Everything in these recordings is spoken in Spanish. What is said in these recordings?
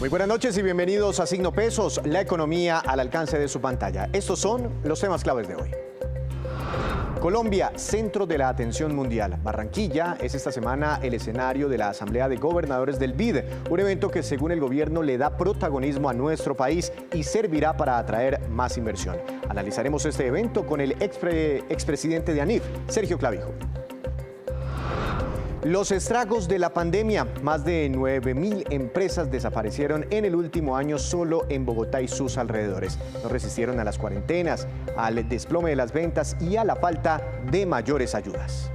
Muy buenas noches y bienvenidos a Signo Pesos, la economía al alcance de su pantalla. Estos son los temas claves de hoy. Colombia, centro de la atención mundial. Barranquilla es esta semana el escenario de la Asamblea de Gobernadores del BID, un evento que según el gobierno le da protagonismo a nuestro país y servirá para atraer más inversión. Analizaremos este evento con el expresidente de ANIF, Sergio Clavijo. Los estragos de la pandemia. Más de 9.000 empresas desaparecieron en el último año solo en Bogotá y sus alrededores. No resistieron a las cuarentenas, al desplome de las ventas y a la falta de mayores ayudas.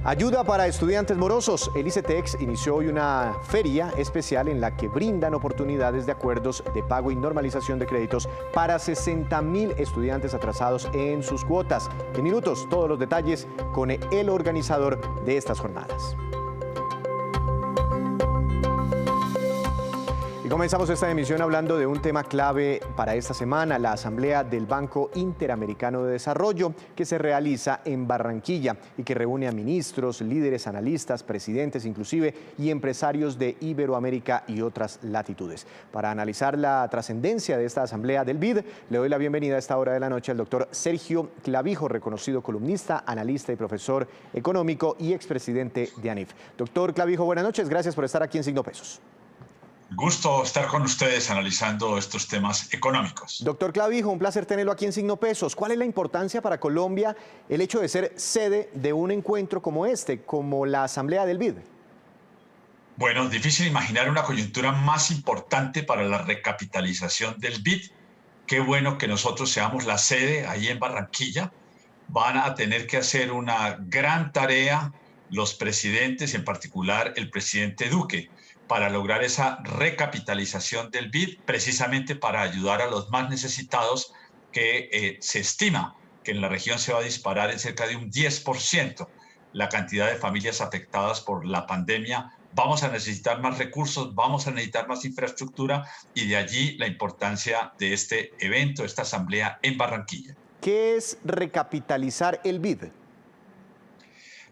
Ayuda para estudiantes morosos. El ICETEX inició hoy una feria especial en la que brindan oportunidades de acuerdos de pago y normalización de créditos para 60.000 estudiantes atrasados en sus cuotas. En minutos, todos los detalles con el organizador de estas jornadas. Comenzamos esta emisión hablando de un tema clave para esta semana, la Asamblea del Banco Interamericano de Desarrollo, que se realiza en Barranquilla y que reúne a ministros, líderes, analistas, presidentes inclusive y empresarios de Iberoamérica y otras latitudes. Para analizar la trascendencia de esta Asamblea del BID, le doy la bienvenida a esta hora de la noche al doctor Sergio Clavijo, reconocido columnista, analista y profesor económico y expresidente de ANIF. Doctor Clavijo, buenas noches, gracias por estar aquí en Signo Pesos. Gusto estar con ustedes analizando estos temas económicos. Doctor Clavijo, un placer tenerlo aquí en Signo Pesos. ¿Cuál es la importancia para Colombia el hecho de ser sede de un encuentro como este, como la Asamblea del BID? Bueno, difícil imaginar una coyuntura más importante para la recapitalización del BID. Qué bueno que nosotros seamos la sede ahí en Barranquilla. Van a tener que hacer una gran tarea los presidentes, en particular el presidente Duque, para lograr esa recapitalización del BID, precisamente para ayudar a los más necesitados, que se estima que en la región se va a disparar en cerca de un 10% la cantidad de familias afectadas por la pandemia. Vamos a necesitar más recursos, vamos a necesitar más infraestructura y de allí la importancia de este evento, esta asamblea en Barranquilla. ¿Qué es recapitalizar el BID?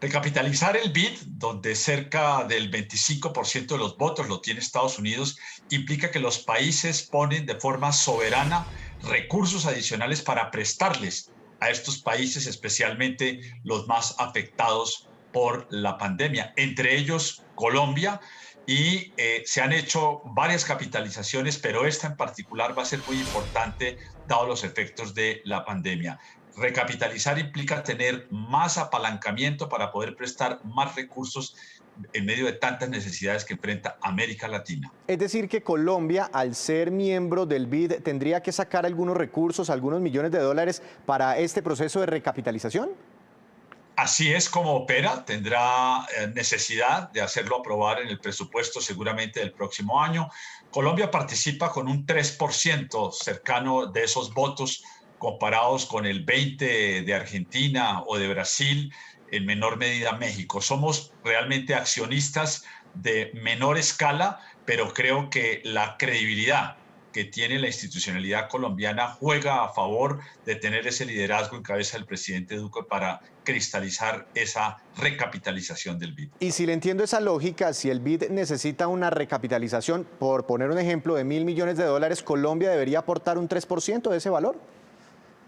Recapitalizar el BID, donde cerca del 25% de los votos lo tiene Estados Unidos, implica que los países ponen de forma soberana recursos adicionales para prestarles a estos países, especialmente los más afectados por la pandemia, entre ellos Colombia, y se han hecho varias capitalizaciones, pero esta en particular va a ser muy importante dado los efectos de la pandemia. Recapitalizar implica tener más apalancamiento para poder prestar más recursos en medio de tantas necesidades que enfrenta América Latina. Es decir, que Colombia, al ser miembro del BID, tendría que sacar algunos recursos, algunos millones de dólares para este proceso de recapitalización. Así es como opera, tendrá necesidad de hacerlo aprobar en el presupuesto seguramente del próximo año. Colombia participa con un 3% cercano de esos votos, comparados con el 20% de Argentina o de Brasil, en menor medida México. Somos realmente accionistas de menor escala, pero creo que la credibilidad que tiene la institucionalidad colombiana juega a favor de tener ese liderazgo en cabeza del presidente Duque para cristalizar esa recapitalización del BID. Y si le entiendo esa lógica, si el BID necesita una recapitalización, por poner un ejemplo, de $1.000 millones, ¿Colombia debería aportar un 3% de ese valor?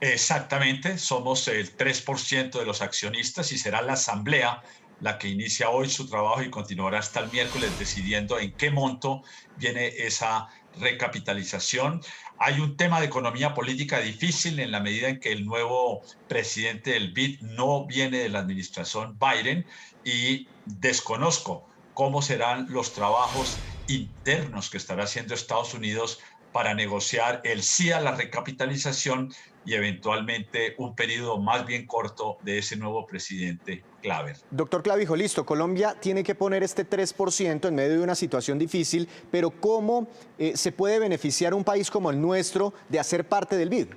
Exactamente, somos el 3% de los accionistas y será la Asamblea la que inicia hoy su trabajo y continuará hasta el miércoles decidiendo en qué monto viene esa recapitalización. Hay un tema de economía política difícil en la medida en que el nuevo presidente del BID no viene de la administración Biden y desconozco cómo serán los trabajos internos que estará haciendo Estados Unidos para negociar el sí a la recapitalización y eventualmente un periodo más bien corto de ese nuevo presidente Claver. Doctor Clavijo, listo, Colombia tiene que poner este 3% en medio de una situación difícil, pero ¿cómo se puede beneficiar un país como el nuestro de hacer parte del BID?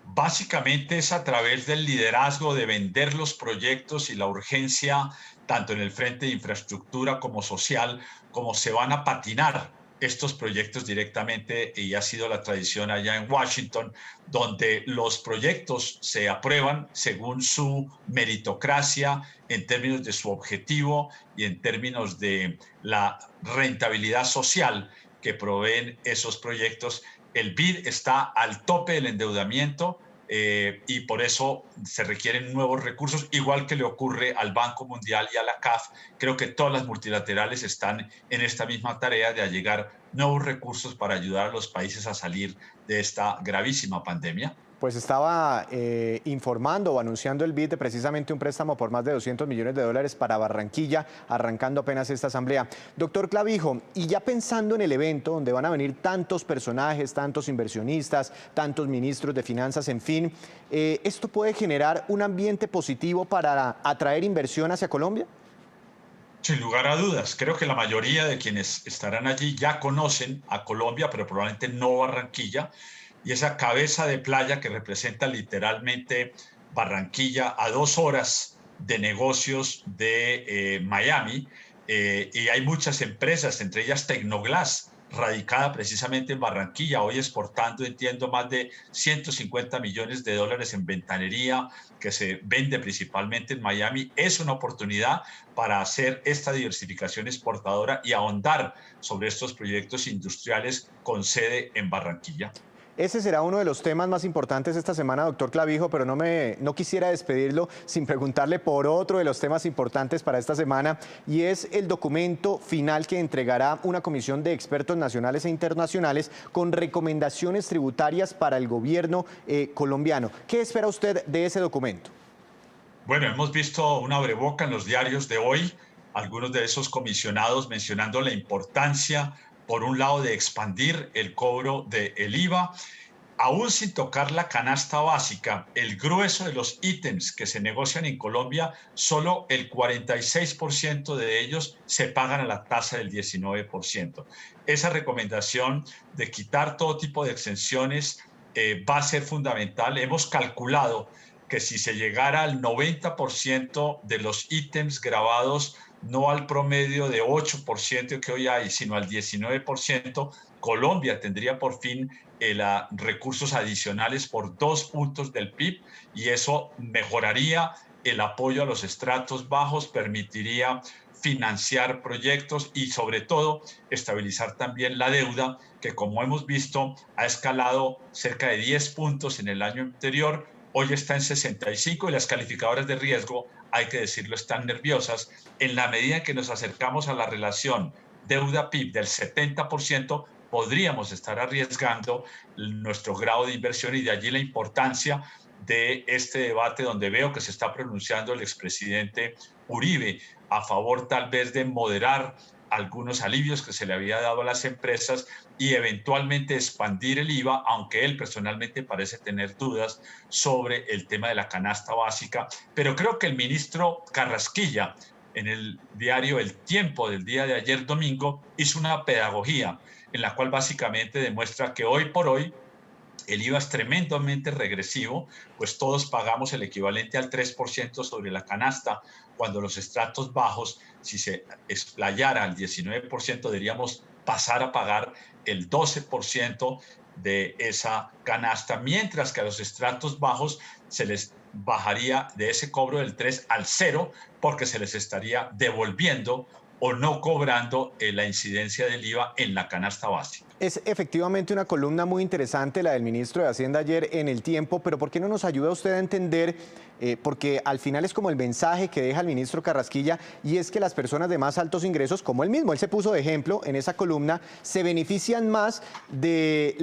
Básicamente es a través del liderazgo de vender los proyectos y la urgencia, tanto en el frente de infraestructura como social, como se van a patinar estos proyectos directamente y ha sido la tradición allá en Washington, donde los proyectos se aprueban según su meritocracia en términos de su objetivo y en términos de la rentabilidad social que proveen esos proyectos. El BID está al tope del endeudamiento y por eso se requieren nuevos recursos, igual que le ocurre al Banco Mundial y a la CAF. Creo que todas las multilaterales están en esta misma tarea de allegar nuevos recursos para ayudar a los países a salir de esta gravísima pandemia. Pues estaba informando o anunciando el BID de precisamente un préstamo por más de 200 millones de dólares para Barranquilla, arrancando apenas esta asamblea. Doctor Clavijo, y ya pensando en el evento donde van a venir tantos personajes, tantos inversionistas, tantos ministros de finanzas, en fin, ¿esto puede generar un ambiente positivo para atraer inversión hacia Colombia? Sin lugar a dudas, creo que la mayoría de quienes estarán allí ya conocen a Colombia, pero probablemente no Barranquilla, y esa cabeza de playa que representa literalmente Barranquilla a 2 horas de negocios de Miami, y hay muchas empresas, entre ellas Tecnoglass, radicada precisamente en Barranquilla, hoy exportando, entiendo, más de 150 millones de dólares en ventanería, que se vende principalmente en Miami. Es una oportunidad para hacer esta diversificación exportadora y ahondar sobre estos proyectos industriales con sede en Barranquilla. Ese será uno de los temas más importantes esta semana, doctor Clavijo, pero no quisiera despedirlo sin preguntarle por otro de los temas importantes para esta semana, y es el documento final que entregará una comisión de expertos nacionales e internacionales con recomendaciones tributarias para el gobierno colombiano. ¿Qué espera usted de ese documento? Bueno, hemos visto un abreboca en los diarios de hoy, algunos de esos comisionados mencionando la importancia, por un lado, de expandir el cobro del IVA, aún sin tocar la canasta básica. El grueso de los ítems que se negocian en Colombia, solo el 46% de ellos se pagan a la tasa del 19%. Esa recomendación de quitar todo tipo de exenciones va a ser fundamental. Hemos calculado que si se llegara al 90% de los ítems grabados, no al promedio de 8% que hoy hay, sino al 19%, Colombia tendría por fin recursos adicionales por 2 puntos del PIB, y eso mejoraría el apoyo a los estratos bajos, permitiría financiar proyectos y, sobre todo, estabilizar también la deuda, que, como hemos visto, ha escalado cerca de 10 puntos en el año anterior. Hoy está en 65 y las calificadoras de riesgo, hay que decirlo, están nerviosas. En la medida en que nos acercamos a la relación deuda-PIB del 70%, podríamos estar arriesgando nuestro grado de inversión, y de allí la importancia de este debate, donde veo que se está pronunciando el expresidente Uribe a favor tal vez de moderar algunos alivios que se le había dado a las empresas y eventualmente expandir el IVA, aunque él personalmente parece tener dudas sobre el tema de la canasta básica. Pero creo que el ministro Carrasquilla, en el diario El Tiempo del día de ayer domingo, hizo una pedagogía en la cual básicamente demuestra que hoy por hoy el IVA es tremendamente regresivo, pues todos pagamos el equivalente al 3% sobre la canasta, cuando los estratos bajos, si se explayara al 19%, deberíamos pasar a pagar el 12% de esa canasta, mientras que a los estratos bajos se les bajaría de ese cobro del 3 al 0, porque se les estaría devolviendo o no cobrando la incidencia del IVA en la canasta básica. Es efectivamente una columna muy interesante la del ministro de Hacienda ayer en El Tiempo, pero ¿por qué no nos ayuda usted a entender? Porque al final es como el mensaje que deja el ministro Carrasquilla, y es que las personas de más altos ingresos, como él mismo, él se puso de ejemplo en esa columna, se benefician más de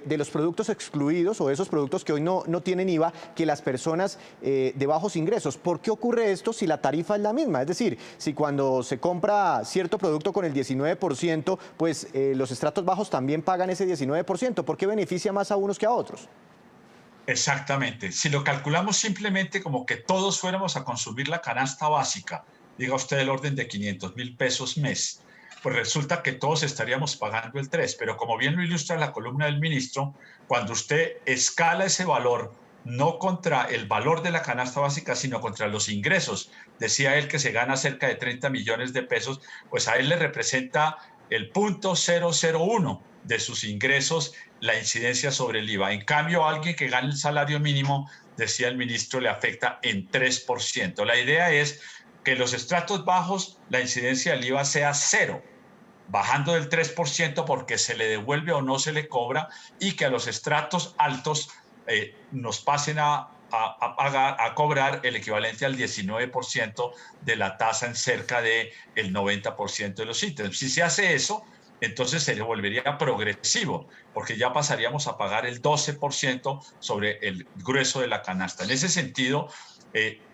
los productos excluidos o de esos productos que hoy no tienen IVA que las personas de bajos ingresos. ¿Por qué ocurre esto si la tarifa es la misma? Es decir, si cuando se compra cierto producto con el 19%, pues los estratos bajos también pagan ese 19%. ¿Por qué beneficia más a unos que a otros? Exactamente. Si lo calculamos simplemente como que todos fuéramos a consumir la canasta básica, diga usted el orden de 500.000 pesos mes, pues resulta que todos estaríamos pagando el 3. Pero como bien lo ilustra la columna del ministro, cuando usted escala ese valor, no contra el valor de la canasta básica, sino contra los ingresos, decía él que se gana cerca de 30 millones de pesos, pues a él le representa el 0.001 de sus ingresos la incidencia sobre el IVA. En cambio, a alguien que gane el salario mínimo, decía el ministro, le afecta en 3%. La idea es que los estratos bajos la incidencia del IVA sea cero, bajando del 3% porque se le devuelve o no se le cobra, y que a los estratos altos nos pasen a cobrar el equivalente al 19% de la tasa en cerca del 90% de los ítems. Si se hace eso, entonces se le volvería progresivo, porque ya pasaríamos a pagar el 12% sobre el grueso de la canasta. En ese sentido,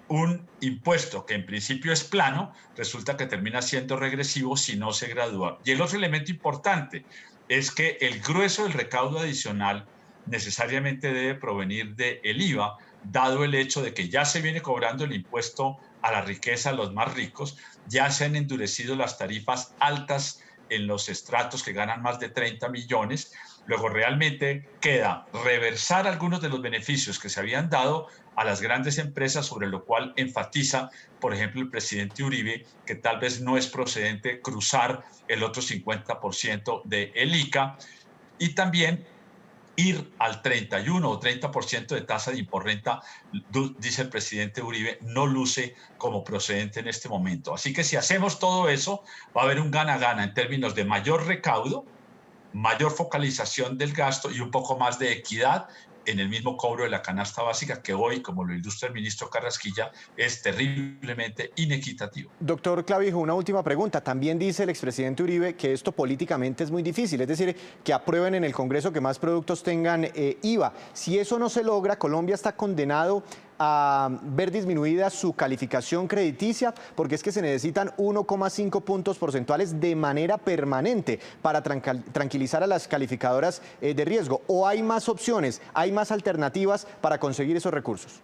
un impuesto que en principio es plano, resulta que termina siendo regresivo si no se gradúa. Y el otro elemento importante es que el grueso del recaudo adicional necesariamente debe provenir del IVA, dado el hecho de que ya se viene cobrando el impuesto a la riqueza a los más ricos, ya se han endurecido las tarifas altas en los estratos que ganan más de 30 millones. Luego realmente queda reversar algunos de los beneficios que se habían dado a las grandes empresas, sobre lo cual enfatiza, por ejemplo, el presidente Uribe, que tal vez no es procedente cruzar el otro 50% del ICA, y también ir al 31 o 30% de tasa de imporrenta, dice el presidente Uribe, no luce como procedente en este momento. Así que si hacemos todo eso, va a haber un gana-gana en términos de mayor recaudo, mayor focalización del gasto y un poco más de equidad en el mismo cobro de la canasta básica, que hoy, como lo ilustra el ministro Carrasquilla, es terriblemente inequitativo. Doctor Clavijo, una última pregunta. También dice el expresidente Uribe que esto políticamente es muy difícil, es decir, que aprueben en el Congreso que más productos tengan IVA. Si eso no se logra, Colombia está condenado a ver disminuida su calificación crediticia, porque es que se necesitan 1,5 puntos porcentuales de manera permanente para tranquilizar a las calificadoras de riesgo. ¿O hay más opciones, hay más alternativas para conseguir esos recursos?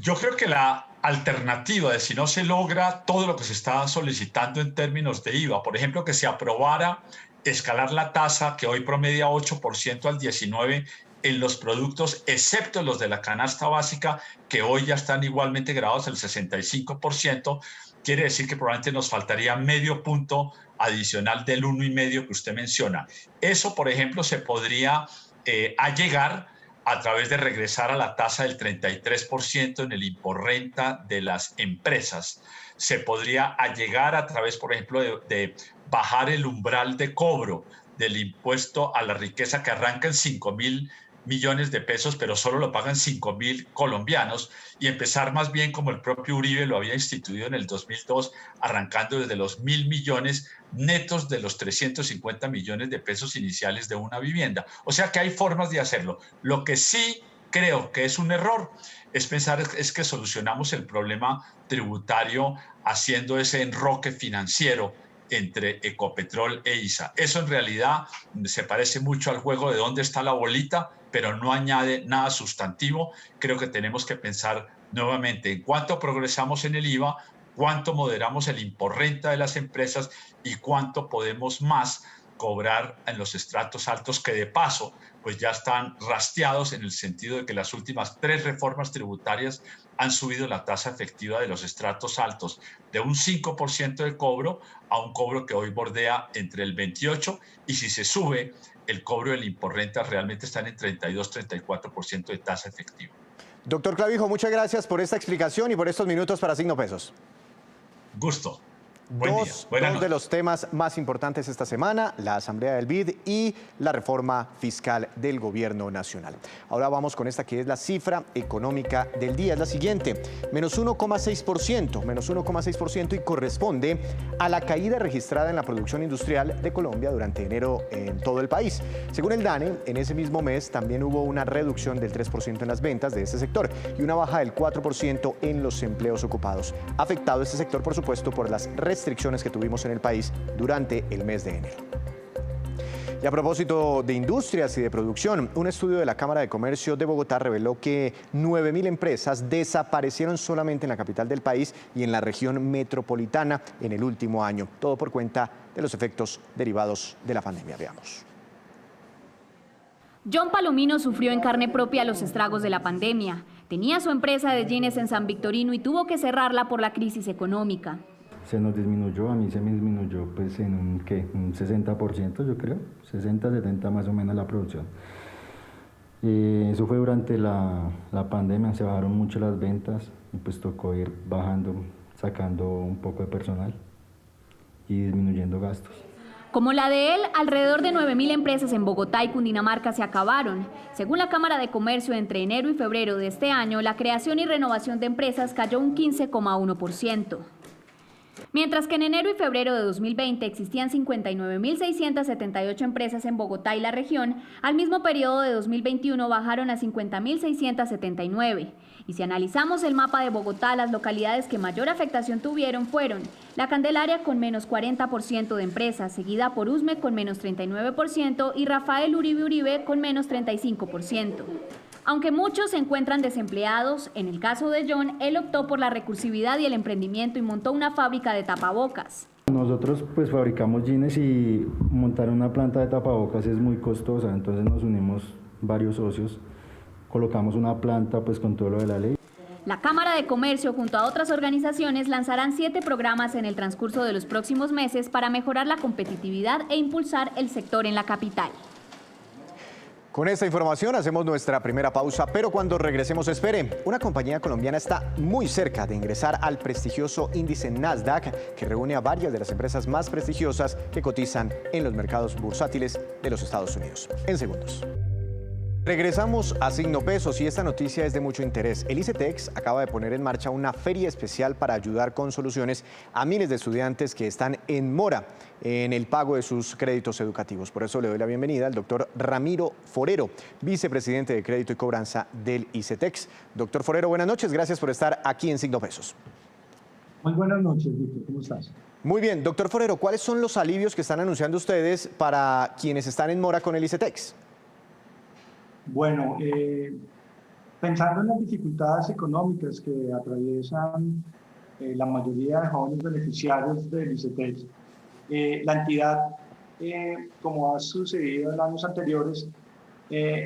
Yo creo que la alternativa de si no se logra todo lo que se está solicitando en términos de IVA, por ejemplo, que se aprobara escalar la tasa que hoy promedia 8% al 19% en los productos, excepto los de la canasta básica, que hoy ya están igualmente grabados al 65%, quiere decir que probablemente nos faltaría medio punto adicional del 1,5 que usted menciona. Eso, por ejemplo, se podría allegar a través de regresar a la tasa del 33% en el imporrenta de las empresas. Se podría allegar a través, por ejemplo, de bajar el umbral de cobro del impuesto a la riqueza, que arranca en 5.000 millones de pesos, pero solo lo pagan 5.000 colombianos, y empezar más bien como el propio Uribe lo había instituido en el 2002, arrancando desde los 1.000 millones netos de los 350 millones de pesos iniciales de una vivienda. O sea que hay formas de hacerlo. Lo que sí creo que es un error es pensar es que solucionamos el problema tributario haciendo ese enroque financiero entre Ecopetrol e ISA. Eso en realidad se parece mucho al juego de dónde está la bolita, pero no añade nada sustantivo. Creo que tenemos que pensar nuevamente en cuánto progresamos en el IVA, cuánto moderamos el imporrenta de las empresas y cuánto podemos más cobrar en los estratos altos, que de paso pues ya están rastreados en el sentido de que las últimas 3 reformas tributarias han subido la tasa efectiva de los estratos altos de un 5% de cobro a un cobro que hoy bordea entre el 28%, y si se sube el cobro del imporrenta realmente están en 32-34% de tasa efectiva. Doctor Clavijo, muchas gracias por esta explicación y por estos minutos para Signo Pesos. Gusto. Dos de los temas más importantes esta semana, la Asamblea del BID y la reforma fiscal del Gobierno Nacional. Ahora vamos con esta que es la cifra económica del día. Es la siguiente, menos 1,6%, y corresponde a la caída registrada en la producción industrial de Colombia durante enero en todo el país. Según el DANE, en ese mismo mes también hubo una reducción del 3% en las ventas de este sector y una baja del 4% en los empleos ocupados. Afectado este sector, por supuesto, por las restricciones que tuvimos en el país durante el mes de enero. Y a propósito de industrias y de producción, un estudio de la Cámara de Comercio de Bogotá reveló que 9.000 empresas desaparecieron solamente en la capital del país y en la región metropolitana en el último año. Todo por cuenta de los efectos derivados de la pandemia. Veamos. John Palomino sufrió en carne propia los estragos de la pandemia. Tenía su empresa de jeans en San Victorino y tuvo que cerrarla por la crisis económica. se nos disminuyó, a mí se me disminuyó pues en un 60%, yo creo, 60-70 más o menos la producción. Eso fue durante la pandemia, se bajaron mucho las ventas y pues tocó ir bajando, sacando un poco de personal y disminuyendo gastos. Como la de él, alrededor de 9.000 empresas en Bogotá y Cundinamarca se acabaron. Según la Cámara de Comercio, entre enero y febrero de este año, la creación y renovación de empresas cayó un 15,1%. Mientras que en enero y febrero de 2020 existían 59.678 empresas en Bogotá y la región, al mismo periodo de 2021 bajaron a 50.679. Y si analizamos el mapa de Bogotá, las localidades que mayor afectación tuvieron fueron La Candelaria con menos 40% de empresas, seguida por Usme con menos 39% y Rafael Uribe Uribe con menos 35%. Aunque muchos se encuentran desempleados, en el caso de John, él optó por la recursividad y el emprendimiento y montó una fábrica de tapabocas. Nosotros pues fabricamos jeans y montar una planta de tapabocas es muy costosa, entonces nos unimos varios socios, colocamos una planta pues con todo lo de la ley. La Cámara de Comercio junto a otras organizaciones lanzarán 7 programas en el transcurso de los próximos meses para mejorar la competitividad e impulsar el sector en la capital. Con esta información hacemos nuestra primera pausa, pero cuando regresemos espere, una compañía colombiana está muy cerca de ingresar al prestigioso índice Nasdaq, que reúne a varias de las empresas más prestigiosas que cotizan en los mercados bursátiles de los Estados Unidos. En segundos. Regresamos a Signo Pesos y esta noticia es de mucho interés. El ICETEX acaba de poner en marcha una feria especial para ayudar con soluciones a miles de estudiantes que están en mora en el pago de sus créditos educativos. Por eso le doy la bienvenida al doctor Ramiro Forero, vicepresidente de Crédito y Cobranza del ICETEX. Doctor Forero, buenas noches. Gracias por estar aquí en Signo Pesos. Muy buenas noches, Víctor. ¿Cómo estás? Muy bien. Doctor Forero, ¿cuáles son los alivios que están anunciando ustedes para quienes están en mora con el ICETEX? Bueno, pensando en las dificultades económicas que atraviesan la mayoría de jóvenes beneficiarios del ICETEX, la entidad, como ha sucedido en años anteriores,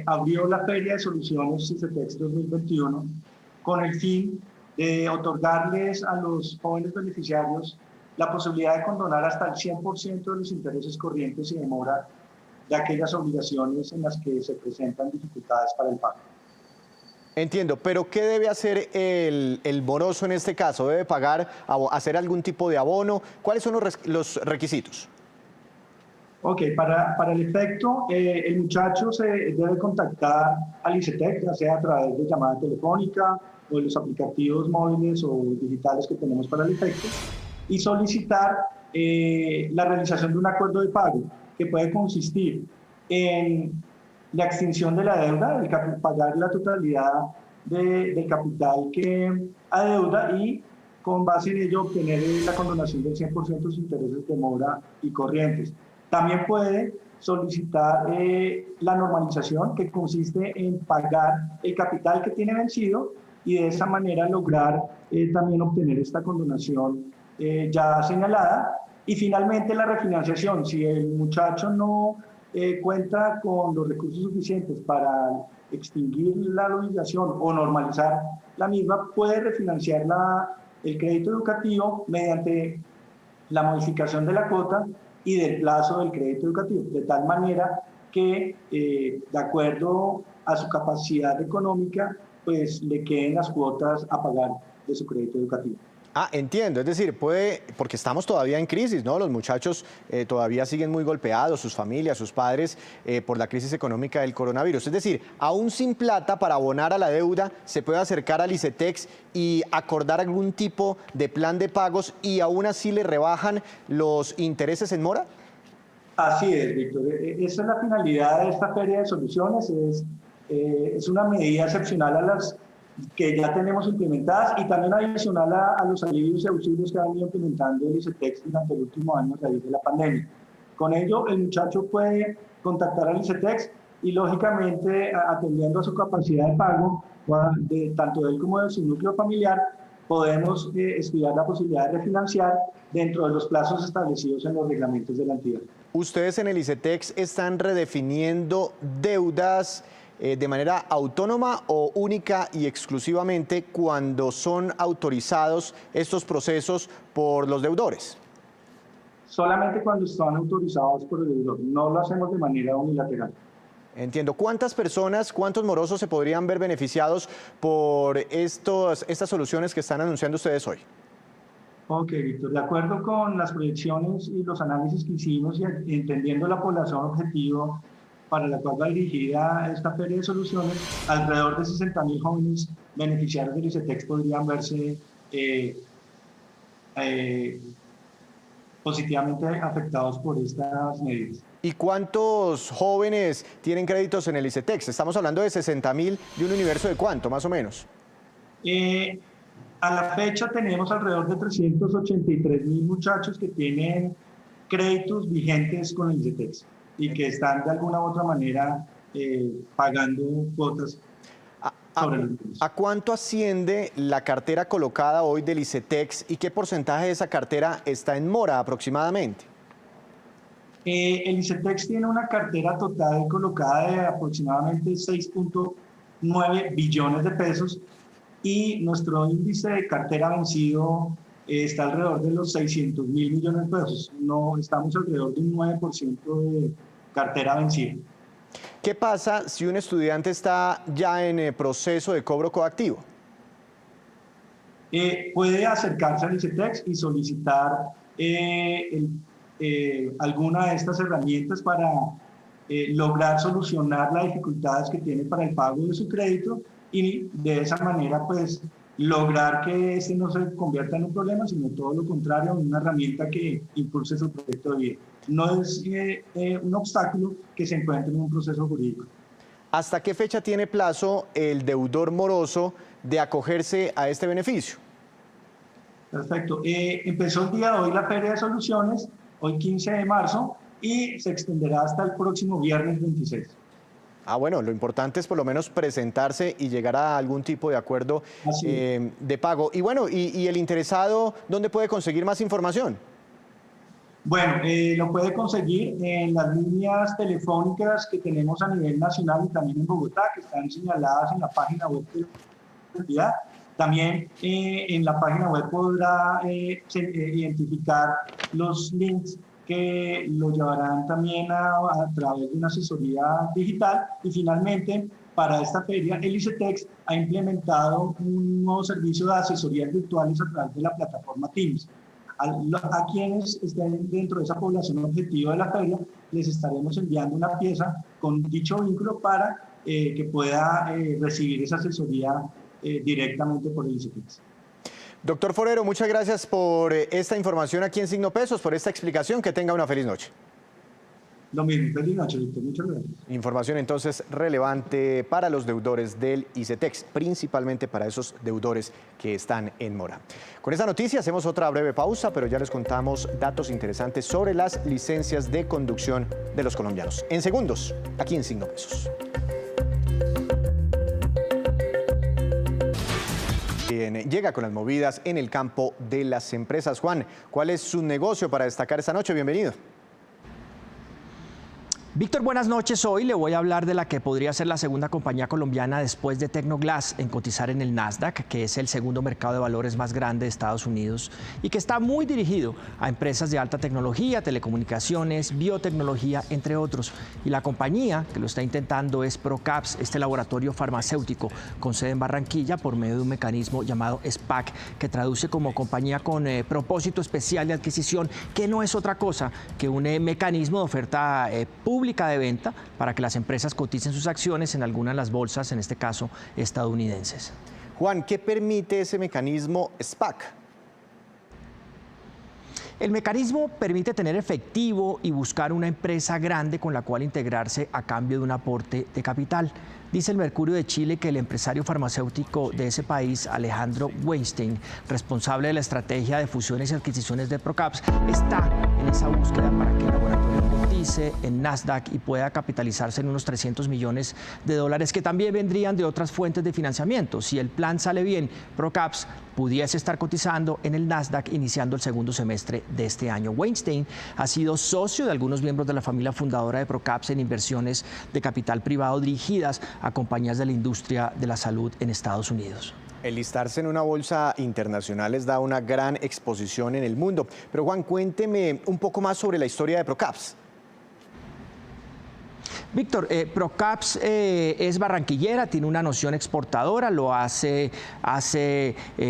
abrió la Feria de Soluciones ICETEX 2021 con el fin de otorgarles a los jóvenes beneficiarios la posibilidad de condonar hasta el 100% de los intereses corrientes y de mora de aquellas obligaciones en las que se presentan dificultades para el pago. Entiendo, pero ¿qué debe hacer el moroso en este caso? ¿Debe pagar, hacer algún tipo de abono? ¿Cuáles son los requisitos? Ok, para el efecto, el muchacho se debe contactar al ICETEX, ya sea a través de llamada telefónica o de los aplicativos móviles o digitales que tenemos para el efecto, y solicitar la realización de un acuerdo de pago, que puede consistir en la extinción de la deuda, el pagar la totalidad del capital que adeuda y con base en ello obtener la condonación del 100% de sus intereses de mora y corrientes. También puede solicitar la normalización, que consiste en pagar el capital que tiene vencido y de esa manera lograr también obtener esta condonación ya señalada. Y finalmente la refinanciación, si el muchacho no cuenta con los recursos suficientes para extinguir la obligación o normalizar la misma, puede refinanciar el crédito educativo mediante la modificación de la cuota y del plazo del crédito educativo, de tal manera que de acuerdo a su capacidad económica, pues le queden las cuotas a pagar de su crédito educativo. Ah, entiendo, es decir, porque estamos todavía en crisis, ¿no? Los muchachos todavía siguen muy golpeados, sus familias, sus padres, por la crisis económica del coronavirus. Es decir, aún sin plata para abonar a la deuda, se puede acercar al ICETEX y acordar algún tipo de plan de pagos y aún así le rebajan los intereses en mora. Así es, Víctor. Esa es la finalidad de esta Feria de Soluciones, es una medida excepcional a las que ya tenemos implementadas y también adicional a los alivios y auxilios que ha venido implementando el ICETEX durante el último año a raíz de la pandemia. Con ello, el muchacho puede contactar al ICETEX y, lógicamente, atendiendo a su capacidad de pago, tanto de él como de su núcleo familiar, podemos estudiar la posibilidad de refinanciar dentro de los plazos establecidos en los reglamentos de la entidad. Ustedes en el ICETEX están redefiniendo deudas de manera autónoma o única y exclusivamente cuando son autorizados estos procesos por los deudores? Solamente cuando están autorizados por el deudor, no lo hacemos de manera unilateral. Entiendo. ¿Cuántas personas, cuántos morosos se podrían ver beneficiados por estas soluciones que están anunciando ustedes hoy? Ok, Víctor, de acuerdo con las proyecciones y los análisis que hicimos y entendiendo la población objetivo para la cual va dirigida esta feria de soluciones, alrededor de 60.000 jóvenes beneficiarios del ICETEX podrían verse positivamente afectados por estas medidas. ¿Y cuántos jóvenes tienen créditos en el ICETEX? Estamos hablando de 60.000 de un universo de ¿cuánto, más o menos? A la fecha tenemos alrededor de 383.000 muchachos que tienen créditos vigentes con el ICETEX y que están de alguna u otra manera pagando cuotas sobre los niños. ¿A cuánto asciende la cartera colocada hoy del ICETEX y qué porcentaje de esa cartera está en mora aproximadamente? El ICETEX tiene una cartera total colocada de aproximadamente 6.9 billones de pesos y nuestro índice de cartera vencido está alrededor de los 600.000 millones de pesos. No, estamos alrededor de un 9% de cartera vencida. ¿Qué pasa si un estudiante está ya en el proceso de cobro coactivo? Puede acercarse al ICETEX y solicitar alguna de estas herramientas para lograr solucionar las dificultades que tiene para el pago de su crédito y de esa manera pues lograr que este no se convierta en un problema, sino todo lo contrario, en una herramienta que impulse su proyecto de vida. No es un obstáculo que se encuentre en un proceso jurídico. ¿Hasta qué fecha tiene plazo el deudor moroso de acogerse a este beneficio? Perfecto. Empezó el día de hoy la Feria de Soluciones, hoy 15 de marzo, y se extenderá hasta el próximo viernes 26. Bueno, lo importante es por lo menos presentarse y llegar a algún tipo de acuerdo de pago. Y bueno, ¿y el interesado dónde puede conseguir más información? Bueno, lo puede conseguir en las líneas telefónicas que tenemos a nivel nacional y también en Bogotá, que están señaladas en la página web de la entidad. También en la página web podrá identificar los links que lo llevarán también a través de una asesoría digital. Y finalmente, para esta feria, el ICETEX ha implementado un nuevo servicio de asesorías virtuales a través de la plataforma Teams. A quienes estén dentro de esa población objetivo de la feria, les estaremos enviando una pieza con dicho vínculo para que pueda recibir esa asesoría directamente por el ICETEX. Doctor Forero, muchas gracias por esta información aquí en Signo Pesos, por esta explicación. Que tenga una feliz noche. Lo mismo, feliz noche, Víctor. Muchas gracias. Información entonces relevante para los deudores del ICETEX, principalmente para esos deudores que están en mora. Con esta noticia hacemos otra breve pausa, pero ya les contamos datos interesantes sobre las licencias de conducción de los colombianos. En segundos, aquí en Signo Pesos. Llega con las movidas en el campo de las empresas. Juan, ¿cuál es su negocio para destacar esta noche? Bienvenido. Víctor, buenas noches. Hoy le voy a hablar de la que podría ser la segunda compañía colombiana después de Tecnoglass en cotizar en el Nasdaq, que es el segundo mercado de valores más grande de Estados Unidos y que está muy dirigido a empresas de alta tecnología, telecomunicaciones, biotecnología, entre otros. Y la compañía que lo está intentando es Procaps, este laboratorio farmacéutico con sede en Barranquilla por medio de un mecanismo llamado SPAC, que traduce como compañía con propósito especial de adquisición, que no es otra cosa que un mecanismo de oferta pública de venta para que las empresas coticen sus acciones en algunas de las bolsas, en este caso estadounidenses. Juan, ¿qué permite ese mecanismo SPAC? El mecanismo permite tener efectivo y buscar una empresa grande con la cual integrarse a cambio de un aporte de capital. Dice el Mercurio de Chile que el empresario farmacéutico de ese país, Alejandro Weinstein, responsable de la estrategia de fusiones y adquisiciones de Procaps, está en esa búsqueda para que el laboratorio cotice cotice en Nasdaq y pueda capitalizarse en unos 300 millones de dólares que también vendrían de otras fuentes de financiamiento. Si el plan sale bien, Procaps pudiese estar cotizando en el Nasdaq iniciando el segundo semestre de este año. Weinstein ha sido socio de algunos miembros de la familia fundadora de Procaps en inversiones de capital privado dirigidas a compañías de la industria de la salud en Estados Unidos. El listarse en una bolsa internacional les da una gran exposición en el mundo. Pero Juan, cuénteme un poco más sobre la historia de Procaps. Víctor, Procaps es barranquillera, tiene una noción exportadora, lo hace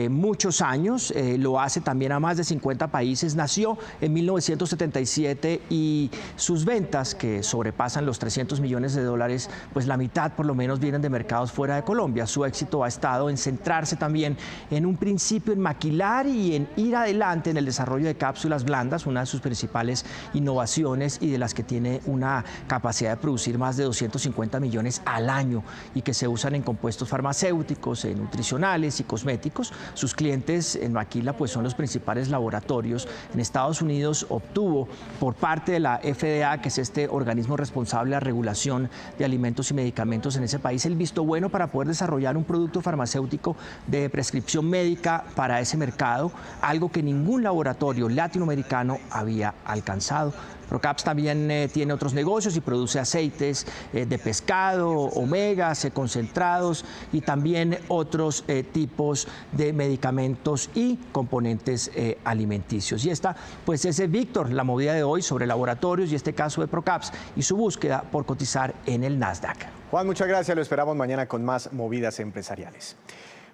muchos años, lo hace también a más de 50 países. Nació en 1977 y sus ventas, que sobrepasan los 300 millones de dólares, pues la mitad por lo menos vienen de mercados fuera de Colombia. Su éxito ha estado en centrarse también en un principio en maquilar y en ir adelante en el desarrollo de cápsulas blandas, una de sus principales innovaciones y de las que tiene una capacidad de producir más de 250 millones al año y que se usan en compuestos farmacéuticos, nutricionales y cosméticos. Sus clientes en Maquila pues son los principales laboratorios. En Estados Unidos obtuvo por parte de la FDA, que es este organismo responsable de la regulación de alimentos y medicamentos en ese país, el visto bueno para poder desarrollar un producto farmacéutico de prescripción médica para ese mercado, algo que ningún laboratorio latinoamericano había alcanzado. Procaps también tiene otros negocios y produce aceites de pescado, omegas, concentrados y también otros tipos de medicamentos y componentes alimenticios. Y esta pues es, Víctor, la movida de hoy sobre laboratorios y este caso de Procaps y su búsqueda por cotizar en el Nasdaq. Juan, muchas gracias. Lo esperamos mañana con más movidas empresariales.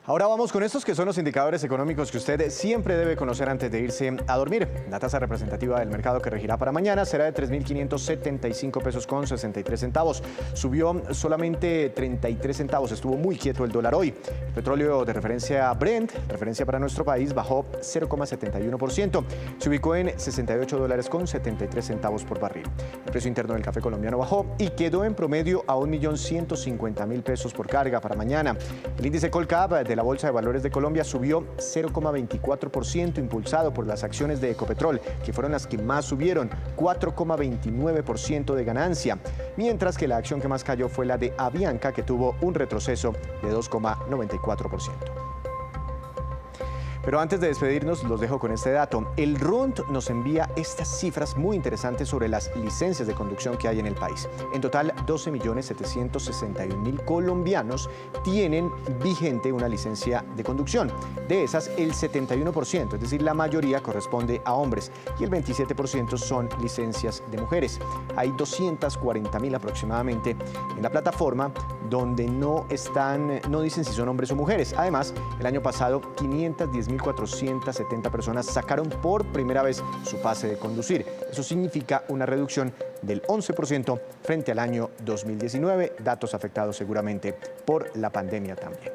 Ahora vamos con estos que son los indicadores económicos que usted siempre debe conocer antes de irse a dormir. La tasa representativa del mercado que regirá para mañana será de 3.575 pesos con 63 centavos. Subió solamente 33 centavos, estuvo muy quieto el dólar hoy. El petróleo de referencia Brent, referencia para nuestro país, bajó 0,71%. Se ubicó en $68 con 73 centavos por barril. El precio interno del café colombiano bajó y quedó en promedio a 1.150.000 pesos por carga para mañana. El índice Colcap de la Bolsa de Valores de Colombia subió 0,24%, impulsado por las acciones de Ecopetrol, que fueron las que más subieron, 4,29% de ganancia, mientras que la acción que más cayó fue la de Avianca, que tuvo un retroceso de 2,94%. Pero antes de despedirnos, los dejo con este dato. El RUND nos envía estas cifras muy interesantes sobre las licencias de conducción que hay en el país. En total, 12.761.000 colombianos tienen vigente una licencia de conducción. De esas, el 71%, es decir, la mayoría, corresponde a hombres y el 27% son licencias de mujeres. Hay 240.000 aproximadamente en la plataforma donde no dicen si son hombres o mujeres. Además, el año pasado, 510.470 personas sacaron por primera vez su pase de conducir. Eso significa una reducción del 11% frente al año 2019, datos afectados seguramente por la pandemia también.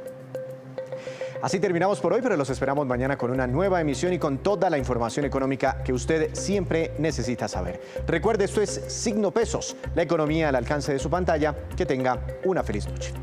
Así terminamos por hoy, pero los esperamos mañana con una nueva emisión y con toda la información económica que usted siempre necesita saber. Recuerde, esto es Signo Pesos, la economía al alcance de su pantalla. Que tenga una feliz noche.